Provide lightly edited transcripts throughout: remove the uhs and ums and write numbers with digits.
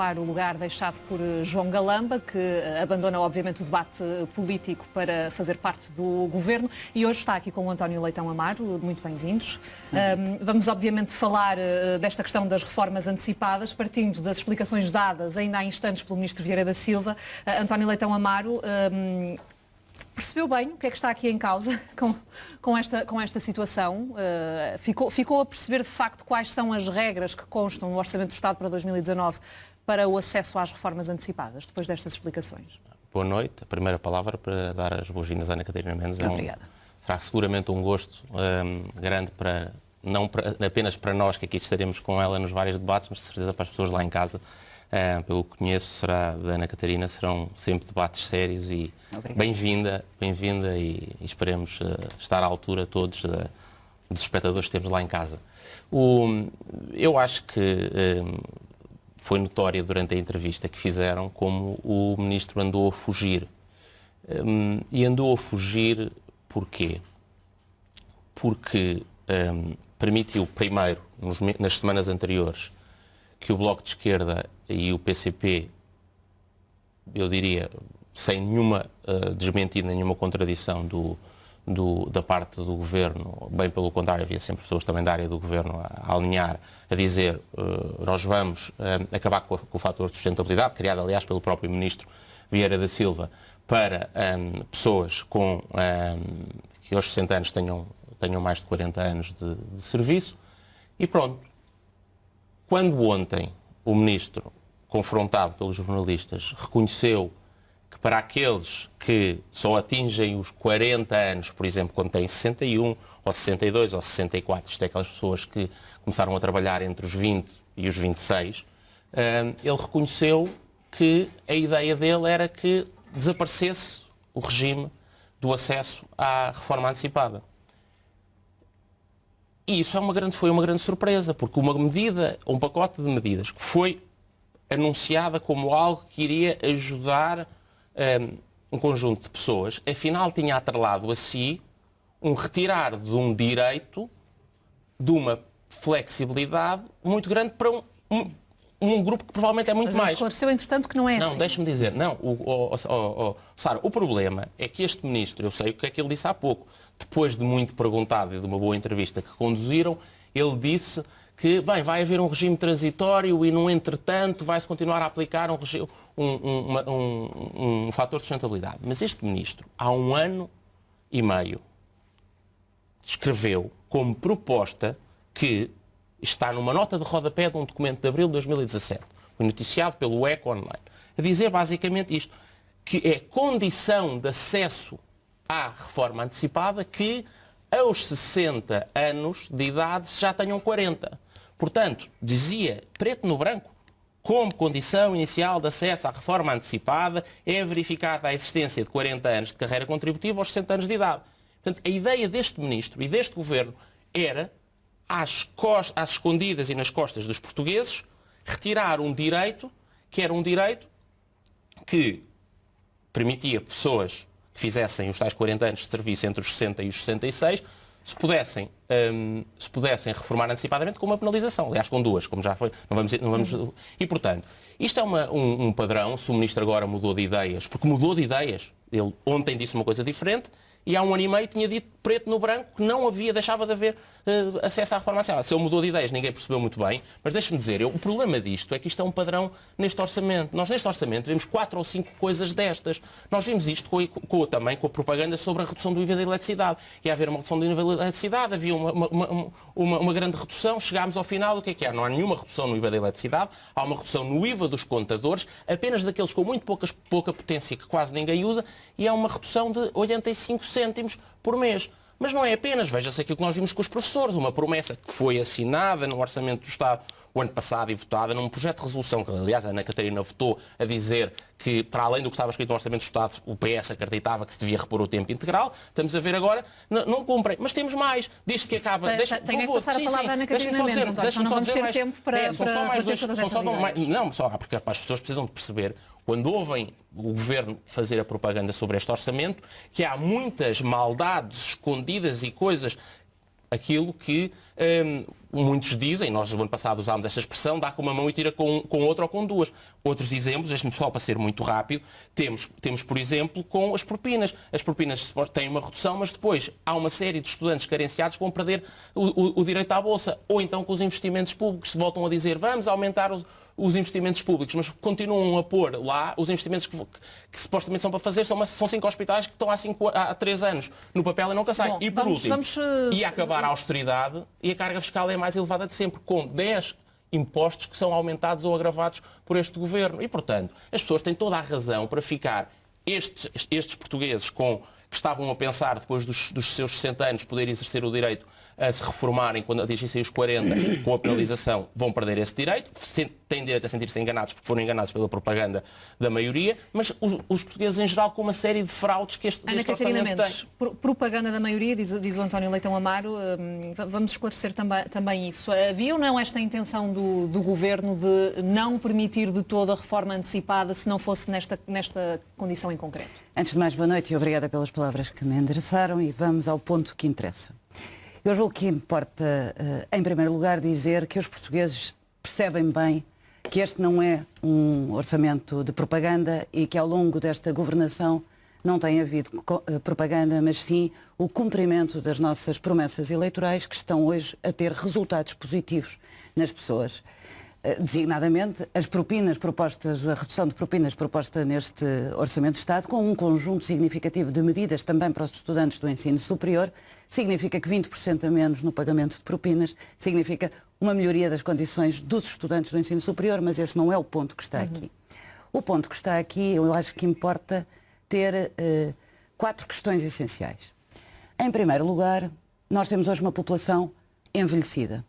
ocupar o lugar deixado por João Galamba, que abandona obviamente o debate político para fazer parte do governo, e hoje está aqui com o António Leitão Amaro. Muito bem-vindos. Vamos obviamente falar desta questão das reformas antecipadas, partindo das explicações dadas ainda há instantes pelo Ministro Vieira da Silva. António Leitão Amaro, percebeu bem o que é que está aqui em causa com esta situação? Ficou a perceber de facto quais são as regras que constam no Orçamento do Estado para 2019 para o acesso às reformas antecipadas, depois destas explicações? Boa noite. A primeira palavra para dar as boas-vindas à Ana Catarina Mendes. Obrigada. Será seguramente um gosto grande não apenas para nós que aqui estaremos com ela nos vários debates, mas de certeza para as pessoas lá em casa. Pelo que conheço, será da Ana Catarina, serão sempre debates sérios e bem-vinda e esperemos estar à altura todos dos espectadores que temos lá em casa. Eu acho que foi notória durante a entrevista que fizeram como o Ministro andou a fugir. E andou a fugir porquê? Porque permitiu primeiro, nas semanas anteriores, que o Bloco de Esquerda e o PCP, eu diria, sem nenhuma desmentida, nenhuma contradição da parte do Governo, bem pelo contrário, havia sempre pessoas também da área do Governo a alinhar, a dizer nós vamos acabar com o fator de sustentabilidade, criado aliás pelo próprio Ministro Vieira da Silva, para pessoas que aos 60 anos tenham mais de 40 anos de serviço, e pronto. Quando ontem o Ministro, confrontado pelos jornalistas, reconheceu que para aqueles que só atingem os 40 anos, por exemplo, quando têm 61, ou 62, ou 64, isto é aquelas pessoas que começaram a trabalhar entre os 20 e os 26, ele reconheceu que a ideia dele era que desaparecesse o regime do acesso à reforma antecipada. E isso foi uma grande surpresa, porque uma medida, um pacote de medidas que foi anunciada como algo que iria ajudar um conjunto de pessoas, afinal tinha atrelado a si um retirar de um direito, de uma flexibilidade muito grande para um grupo que provavelmente é muito mais. Mas esclareceu, entretanto, que não é assim. Não, deixe-me dizer, não, Sara, o problema é que este Ministro, eu sei o que é que ele disse há pouco, depois de muito perguntado e de uma boa entrevista que conduziram, ele disse que, bem, vai haver um regime transitório e, no entretanto, vai-se continuar a aplicar um fator de sustentabilidade. Mas este Ministro, há 1 ano e meio, escreveu como proposta que está numa nota de rodapé de um documento de abril de 2017, foi noticiado pelo ECO Online, a dizer basicamente isto, que é condição de acesso à reforma antecipada que aos 60 anos de idade já tenham 40. Portanto, dizia, preto no branco, como condição inicial de acesso à reforma antecipada é verificada a existência de 40 anos de carreira contributiva aos 60 anos de idade. Portanto, a ideia deste Ministro e deste Governo era, às escondidas e nas costas dos portugueses, retirar um direito, que era um direito que permitia pessoas que fizessem os tais 40 anos de serviço entre os 60 e os 66, se pudessem reformar antecipadamente com uma penalização. Aliás, com duas, como já foi. Não vamos. E, portanto, isto é um padrão. Se o Ministro agora mudou de ideias, porque mudou de ideias, ele ontem disse uma coisa diferente, e há 1 ano e meio tinha dito preto no branco que não deixava de haver acesso à reforma antecipada. Se ele mudou de ideias, ninguém percebeu muito bem, mas deixe-me dizer, o problema disto é que isto é um padrão neste orçamento. Nós neste orçamento vemos 4 ou 5 coisas destas. Nós vimos isto também com a propaganda sobre a redução do IVA da eletricidade. Ia haver uma redução do IVA da eletricidade, havia uma grande redução, chegámos ao final, o que é? Não há nenhuma redução no IVA da eletricidade, há uma redução no IVA dos contadores, apenas daqueles com muito pouca potência que quase ninguém usa, e há uma redução de 85 cêntimos por mês. Mas não é apenas, veja-se aquilo que nós vimos com os professores, uma promessa que foi assinada no Orçamento do Estado o ano passado e votada num projeto de resolução, que aliás a Ana Catarina votou, a dizer que, para além do que estava escrito no Orçamento do Estado, o PS acreditava que se devia repor o tempo integral. Estamos a ver agora, não cumprem. Mas temos mais. Desde que acaba... Tenho que passar a palavra à Ana Catarina Mendes, António, não vamos ter tempo para são só mais dois. Não, porque as pessoas precisam de perceber, quando ouvem o Governo fazer a propaganda sobre este orçamento, que há muitas maldades escondidas e coisas, aquilo que Muitos dizem, nós no ano passado usámos esta expressão, dá com uma mão e tira com outra ou com duas. Outros exemplos, este só para ser muito rápido, temos, por exemplo, com as propinas. As propinas têm uma redução, mas depois há uma série de estudantes carenciados que vão perder o direito à bolsa. Ou então com os investimentos públicos, se voltam a dizer, vamos aumentar os investimentos públicos, mas continuam a pôr lá os investimentos que supostamente são para fazer, são 5 hospitais que estão há 3 anos no papel e nunca saem. Bom, e por último, ia acabar a austeridade e a carga fiscal é mais elevada de sempre, com 10 impostos que são aumentados ou agravados por este governo. E, portanto, as pessoas têm toda a razão para ficar, estes portugueses que estavam a pensar, depois dos seus 60 anos, poder exercer o direito a se reformarem quando atingissem os 40, com a penalização, vão perder esse direito. Têm direito a sentir-se enganados porque foram enganados pela propaganda da maioria, mas os portugueses em geral com uma série de fraudes que este orçamento tem. Propaganda da maioria, diz o António Leitão Amaro, vamos esclarecer também isso. Havia ou não esta intenção do Governo de não permitir de toda a reforma antecipada se não fosse nesta condição em concreto? Antes de mais, boa noite e obrigada pelas palavras que me endereçaram e vamos ao ponto que interessa. Eu julgo que importa, em primeiro lugar, dizer que os portugueses percebem bem que este não é um orçamento de propaganda e que ao longo desta governação não tem havido propaganda, mas sim o cumprimento das nossas promessas eleitorais que estão hoje a ter resultados positivos nas pessoas. Designadamente, as propinas propostas, a redução de propinas proposta neste Orçamento de Estado, com um conjunto significativo de medidas também para os estudantes do ensino superior, significa que 20% a menos no pagamento de propinas, significa uma melhoria das condições dos estudantes do ensino superior, mas esse não é o ponto que está aqui. O ponto que está aqui, eu acho que importa ter 4 questões essenciais. Em primeiro lugar, nós temos hoje uma população envelhecida.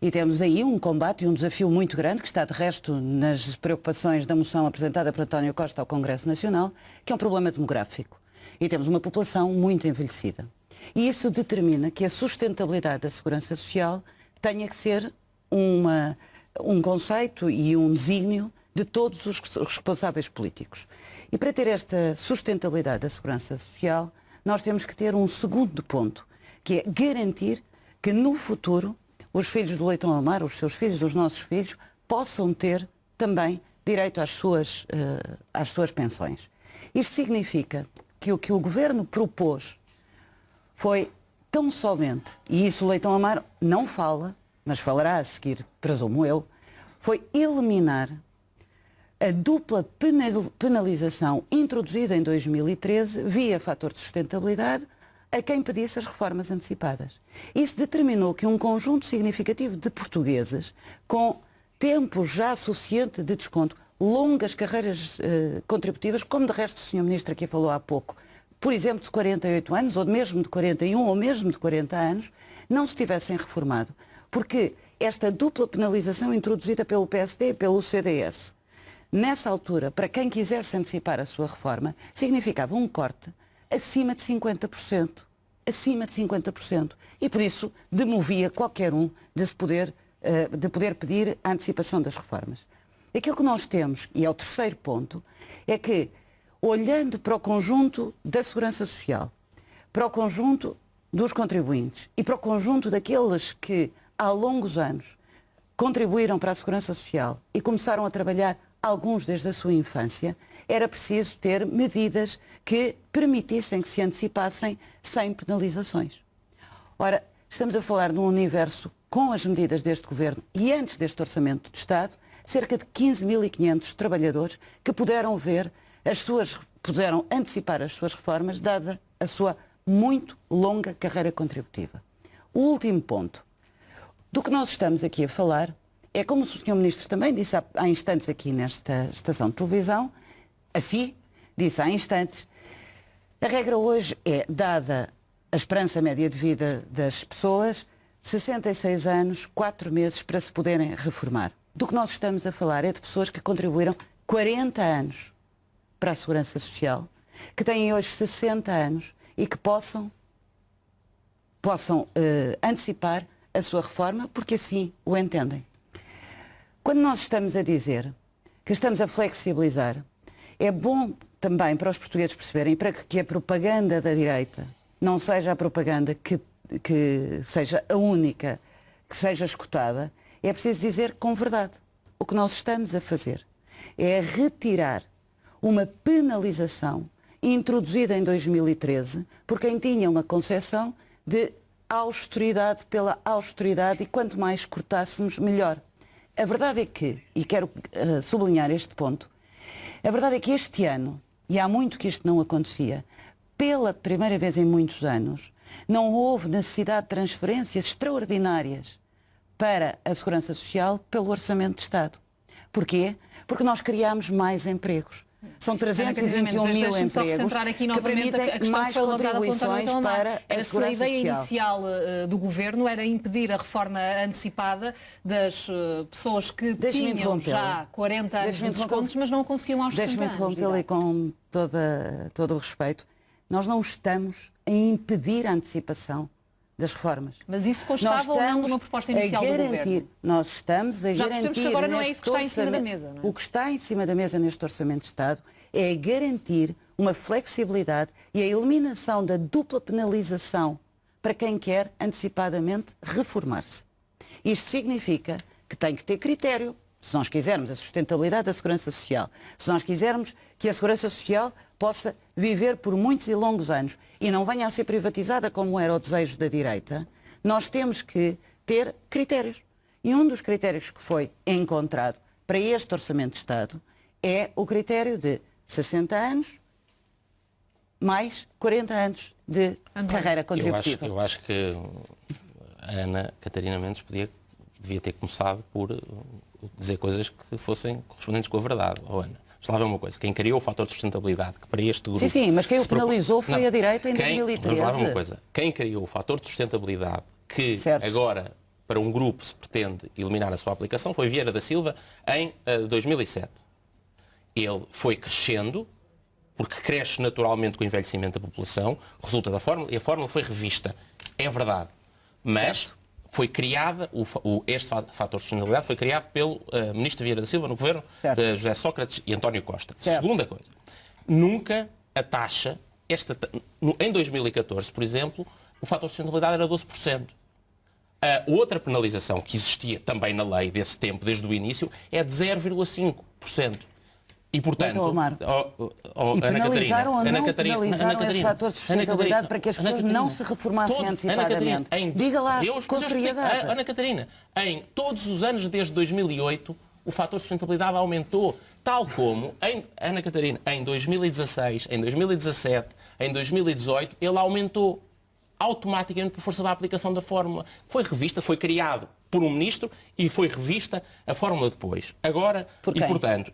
E temos aí um combate e um desafio muito grande, que está de resto nas preocupações da moção apresentada por António Costa ao Congresso Nacional, que é um problema demográfico. E temos uma população muito envelhecida. E isso determina que a sustentabilidade da segurança social tenha que ser um conceito e um desígnio de todos os responsáveis políticos. E para ter esta sustentabilidade da segurança social, nós temos que ter um segundo ponto, que é garantir que no futuro os filhos do Leitão Amaro, os seus filhos, os nossos filhos, possam ter também direito às suas pensões. Isto significa que o que o Governo propôs foi tão somente, e isso o Leitão Amaro não fala, mas falará a seguir, presumo eu, foi eliminar a dupla penalização introduzida em 2013 via fator de sustentabilidade a quem pedisse as reformas antecipadas. Isso determinou que um conjunto significativo de portugueses, com tempo já suficiente de desconto, longas carreiras contributivas, como de resto o Sr. Ministro aqui falou há pouco, por exemplo, de 48 anos, ou mesmo de 41, ou mesmo de 40 anos, não se tivessem reformado. Porque esta dupla penalização introduzida pelo PSD e pelo CDS, nessa altura, para quem quisesse antecipar a sua reforma, significava um corte acima de 50%. Acima de 50%. E por isso demovia qualquer um de poder pedir a antecipação das reformas. Aquilo que nós temos, e é o terceiro ponto, é que, olhando para o conjunto da segurança social, para o conjunto dos contribuintes e para o conjunto daqueles que, há longos anos, contribuíram para a segurança social e começaram a trabalhar, alguns desde a sua infância, era preciso ter medidas que permitissem que se antecipassem sem penalizações. Ora, estamos a falar de um universo com as medidas deste Governo e antes deste Orçamento de Estado, cerca de 15.500 trabalhadores que puderam antecipar as suas reformas, dada a sua muito longa carreira contributiva. O último ponto. Do que nós estamos aqui a falar é, como o Sr. Ministro também disse há instantes aqui nesta estação de televisão, disse há instantes, a regra hoje é, dada a esperança média de vida das pessoas, 66 anos, 4 meses para se poderem reformar. Do que nós estamos a falar é de pessoas que contribuíram 40 anos para a segurança social, que têm hoje 60 anos e que possam antecipar a sua reforma, porque assim o entendem. Quando nós estamos a dizer que estamos a flexibilizar, é bom também para os portugueses perceberem para que a propaganda da direita não seja a propaganda que seja a única que seja escutada, é preciso dizer com verdade. O que nós estamos a fazer é retirar uma penalização introduzida em 2013 por quem tinha uma concepção de austeridade pela austeridade e quanto mais cortássemos, melhor. A verdade é que, e quero sublinhar este ponto, a verdade é que este ano, e há muito que isto não acontecia, pela primeira vez em muitos anos, não houve necessidade de transferências extraordinárias para a Segurança Social pelo Orçamento de Estado. Porquê? Porque nós criámos mais empregos. São 321 mil empregos aqui que permitem mais contribuições para a Segurança Social. A ideia Social. inicial do Governo era impedir a reforma antecipada das pessoas que tinham já 40 anos de descontos, mas não conseguiam aos 60 anos. Deixe-me interrompê-la e com todo o respeito. Nós não estamos a impedir a antecipação das reformas. Mas isso constava ou não de uma proposta inicial do Governo? Nós estamos a já garantir que agora não é isso que está em cima da mesa, não é? O que está em cima da mesa neste Orçamento de Estado é garantir uma flexibilidade e a eliminação da dupla penalização para quem quer antecipadamente reformar-se. Isto significa que tem que ter critério, se nós quisermos a sustentabilidade da Segurança Social, se nós quisermos que a Segurança Social possa viver por muitos e longos anos e não venha a ser privatizada como era o desejo da direita, nós temos que ter critérios. E um dos critérios que foi encontrado para este Orçamento de Estado é o critério de 60 anos mais 40 anos de carreira contributiva. Eu acho que a Ana Catarina Mendes devia ter começado por dizer coisas que fossem correspondentes com a verdade. Oh, Ana, vamos lá ver uma coisa. Quem criou o fator de sustentabilidade, que para este grupo... Sim, mas quem o penalizou foi a direita em 2013. Vamos lá ver uma coisa. Quem criou o fator de sustentabilidade, que agora, para um grupo, se pretende eliminar a sua aplicação, foi Vieira da Silva em 2007. Ele foi crescendo, porque cresce naturalmente com o envelhecimento da população, resulta da fórmula, e a fórmula foi revista. É verdade. Mas foi criada, este fator de sustentabilidade foi criado pelo Ministro Vieira da Silva no governo de José Sócrates e António Costa. Segunda coisa, nunca a taxa, em 2014, por exemplo, o fator de sustentabilidade era 12%. A outra penalização que existia também na lei desse tempo, desde o início, é de 0,5%. E, portanto, e penalizaram ou não penalizaram esse fator de sustentabilidade para que as pessoas não se reformassem antecipadamente? Diga lá, com seriedade. Ana Catarina, em todos os anos desde 2008, o fator de sustentabilidade aumentou, tal como, Ana Catarina, em 2016, em 2017, em 2018, ele aumentou automaticamente por força da aplicação da fórmula. Foi revista, foi criado por um ministro e foi revista a fórmula depois. Agora,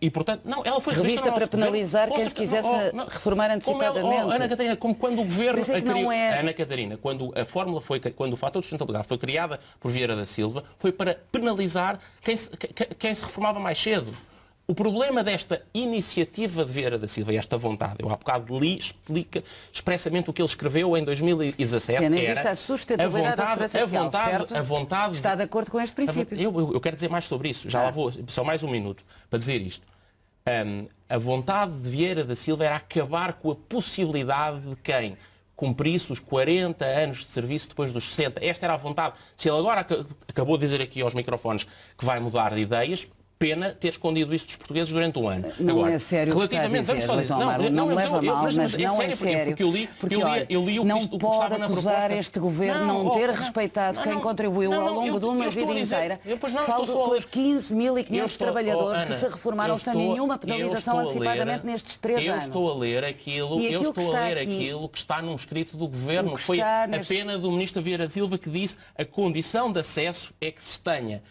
e portanto, não, ela foi revista para penalizar quem se quisesse reformar antecipadamente. Ana Catarina, como quando o governo Ana Catarina, quando a fórmula quando o fator de sustentabilidade foi criada por Vieira da Silva, foi para penalizar quem se reformava mais cedo. O problema desta iniciativa de Vieira da Silva e esta vontade, eu há bocado li, explica expressamente o que ele escreveu em 2017, era a sustentabilidade da Segurança Social, certo? A vontade... Está de acordo com este princípio. Eu quero dizer mais sobre isso, já lá vou, só mais um minuto para dizer isto. A vontade de Vieira da Silva era acabar com a possibilidade de quem cumprisse os 40 anos de serviço depois dos 60. Esta era a vontade. Se ele agora acabou de dizer aqui aos microfones que vai mudar de ideias, pena ter escondido isso dos portugueses durante um ano. Não agora, é sério relativamente, o que está a dizer, não me leva mal, mas não é sério. Porque eu li o não que pode estava na acusar proposta. este governo não ter respeitado quem contribuiu ao longo de uma vida inteira. Falo dos 15.500 trabalhadores que se reformaram sem nenhuma penalização antecipadamente nestes 3 anos. Eu estou a ler aquilo que está num escrito do governo. Foi a pena do ministro Vieira da Silva que disse a condição de acesso é que se tenha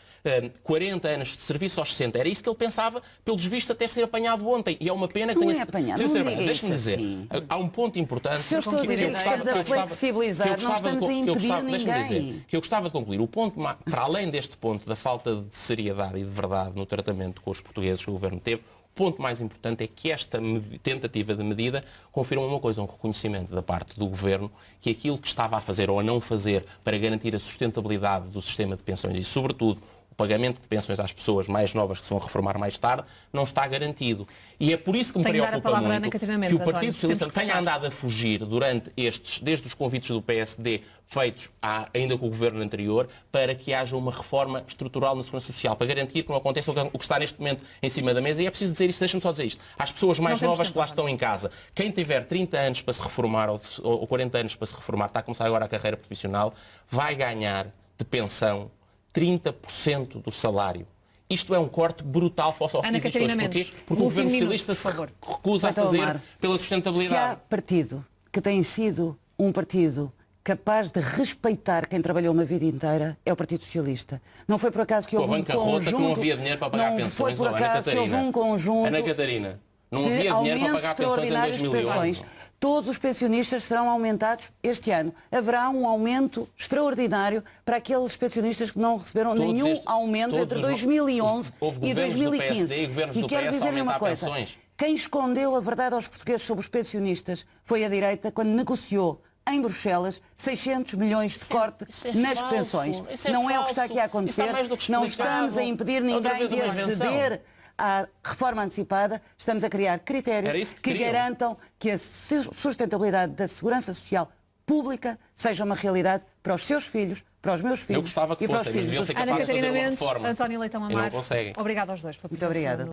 40 anos de serviço aos 60. Era isso que ele pensava, pelos vistos, até ser apanhado ontem. E é uma pena que não tenha... É apanhado, deixe-me dizer, assim. há um ponto importante... Se eu estou a dizer que estamos a flexibilizar, não estamos a impedir ninguém. Que eu gostava de concluir. O ponto, para além deste ponto da falta de seriedade e de verdade no tratamento com os portugueses que o Governo teve, o ponto mais importante é que esta tentativa de medida confirma uma coisa, um reconhecimento da parte do Governo que aquilo que estava a fazer ou a não fazer para garantir a sustentabilidade do sistema de pensões e, sobretudo, o pagamento de pensões às pessoas mais novas que se vão reformar mais tarde não está garantido. E é por isso que me Tenho que dar a preocupa palavra à muito Ana Catarina que Mendes, o Partido António, Socialista temos que tenha fechar. andado a fugir durante desde os convites do PSD feitos ainda com o governo anterior, para que haja uma reforma estrutural na segurança social, para garantir que não aconteça o que está neste momento em cima da mesa. E é preciso dizer isto, deixa-me só dizer isto. Às pessoas mais Não temos novas tempo, que lá António. estão em casa, quem tiver 30 anos para se reformar ou 40 anos para se reformar, está a começar agora a carreira profissional, vai ganhar de pensão 30% do salário. Isto é um corte brutal face ao que Ana existe Catarina hoje. Porquê? Mendes, Porque o último Governo minuto, Socialista por se favor. recusa a Então, fazer Omar, pela Se há sustentabilidade. partido que tem sido um partido capaz de respeitar quem trabalhou uma vida inteira, é o Partido Socialista. Não foi por acaso que Com a houve um bancarrota que não conjunto... havia dinheiro para pagar Não pensões, foi por Ana acaso que houve Catarina. um conjunto Ana Catarina, não de havia dinheiro para aumentos pagar pensões em extraordinários de 2011. pensões. Todos os pensionistas serão aumentados este ano. Haverá um aumento extraordinário para aqueles pensionistas que não receberam nenhum aumento entre 2011 houve e governos do 2015. PSD e governos do quero PS a dizer-lhe uma aumentar coisa. pensões. Quem escondeu a verdade aos portugueses sobre os pensionistas foi a direita quando negociou em Bruxelas 600 milhões de corte isso é nas falso. pensões. Isso é Não é o que está falso. aqui a acontecer. Isso está mais do que Não explicado. estamos a impedir Outra ninguém vez de uma invenção. aceder à reforma antecipada, estamos a criar Era critérios isso que que queriam. garantam que a sustentabilidade da segurança social pública seja uma realidade para os seus filhos, para os meus filhos Eu gostava que e para os fossem, mas filhos deviam dos ser Ana capazes de Catarina fazer uma Mendes, reforma. António Leitão E não Amar. conseguem. Obrigada aos dois pela Muito presença obrigada. no